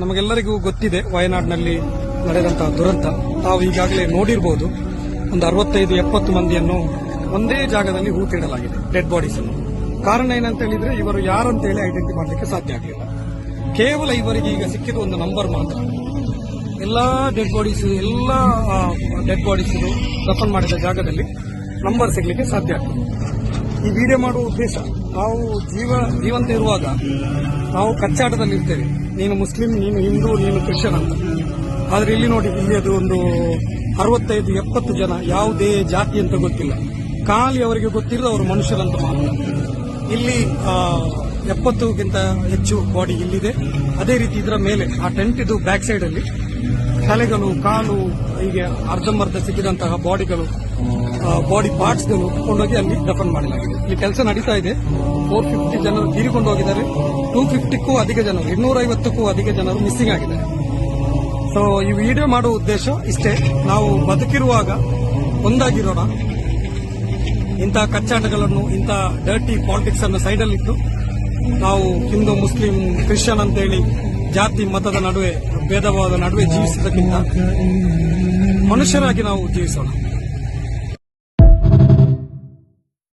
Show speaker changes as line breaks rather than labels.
ನಮಗೆಲ್ಲರಿಗೂ ಗೊತ್ತಿದೆ ವಯನಾಡಿನಲ್ಲಿ ನಡೆದಂತಹ ದುರಂತ. ತಾವು ಈಗಾಗಲೇ ನೋಡಿರಬಹುದು. ಒಂದು 65-70 ಮಂದಿಯನ್ನು ಒಂದೇ ಜಾಗದಲ್ಲಿ ಹೂತಿಡಲಾಗಿದೆ, ಡೆಡ್ ಬಾಡೀಸ್ ಅನ್ನು. ಕಾರಣ ಏನಂತ ಹೇಳಿದ್ರೆ ಇವರು ಯಾರಂತ ಹೇಳಿ ಐಡೆಂಟಿಫೈ ಮಾಡಲಿಕ್ಕೆ ಸಾಧ್ಯ ಆಗಲಿಲ್ಲ. ಕೇವಲ ಇವರಿಗೆ ಈಗ ಸಿಕ್ಕಿದ ಒಂದು ನಂಬರ್ ಮಾತ್ರ. ಎಲ್ಲಾ ಡೆಡ್ ಬಾಡೀಸ್ ದಫನ್ ಮಾಡಿದ ಜಾಗದಲ್ಲಿ ನಂಬರ್ ಸಿಗಲಿಕ್ಕೆ ಸಾಧ್ಯ ಆಗ್ತದೆ. ಈ ವಿಡಿಯೋ ಮಾಡುವ ಉದ್ದೇಶ, ನಾವು ಜೀವಂತ ಇರುವಾಗ ನಾವು ಕಚ್ಚಾಟದಲ್ಲಿ ಇರ್ತೇವೆ. ನೀನು ಮುಸ್ಲಿಂ, ನೀನು ಹಿಂದೂ, ನೀನು ಕ್ರಿಶ್ಚಿಯನ್ ಅಂತ. ಆದ್ರೆ ಇಲ್ಲಿ ನೋಡಿ, ಇಲ್ಲಿ ಅದು ಒಂದು 65-70 ಜನ, ಯಾವುದೇ ಜಾತಿ ಅಂತ ಗೊತ್ತಿಲ್ಲ. ಖಾಲಿ ಅವರಿಗೆ ಗೊತ್ತಿರೋದು ಅವರು ಮನುಷ್ಯರಂತ ಮಾತ್ರ. ಇಲ್ಲಿ 70ಗಿಂತ ಹೆಚ್ಚು ಬಾಡಿ ಇಲ್ಲಿದೆ. ಅದೇ ರೀತಿ ಇದರ ಮೇಲೆ ಆ ಟೆಂಟ್ ಇದು ಬ್ಯಾಕ್ ಸೈಡ್ ಅಲ್ಲಿ ತಲೆಗಳು, ಕಾಲು, ಹೀಗೆ ಅರ್ಧಂಬರ್ಧ ಸಿಕ್ಕಿದಂತಹ ಬಾಡಿ ಪಾರ್ಟ್ಸ್ಗಳು ಕೊಂಡೋಗಿ ಅಲ್ಲಿ ದಫನ್ ಮಾಡಲಾಗಿದೆ. ಇಲ್ಲಿ ಕೆಲಸ ನಡೀತಾ ಇದೆ. 450 ಜನರು ತೀರಿಕೊಂಡು ಹೋಗಿದ್ದಾರೆ. 250ಕ್ಕೂ ಅಧಿಕ ಜನರು, 250ಕ್ಕೂ ಅಧಿಕ ಜನರು ಮಿಸ್ಸಿಂಗ್ ಆಗಿದ್ದಾರೆ. ಸೊ ಈ ವಿಡಿಯೋ ಮಾಡುವ ಉದ್ದೇಶ ಇಷ್ಟೇ. ನಾವು ಬದುಕಿರುವಾಗ ಒಂದಾಗಿರೋಣ. ಇಂತಹ ಕಚ್ಚಾಟಗಳನ್ನು, ಇಂತಹ ಡರ್ಟಿ ಪಾಲಿಟಿಕ್ಸ್ ಅನ್ನು ಸೈಡಲ್ಲಿಟ್ಟು ನಾವು ಹಿಂದೂ, ಮುಸ್ಲಿಂ, ಕ್ರಿಶ್ಚಿಯನ್ ಅಂತೇಳಿ ಜಾತಿ ಮತದ ನಡುವೆ, ಭೇದ ಭಾವದ ನಡುವೆ ಜೀವಿಸುವುದಕ್ಕಿಂತ ಮನುಷ್ಯರಾಗಿ ನಾವು ಜೀವಿಸೋಣ.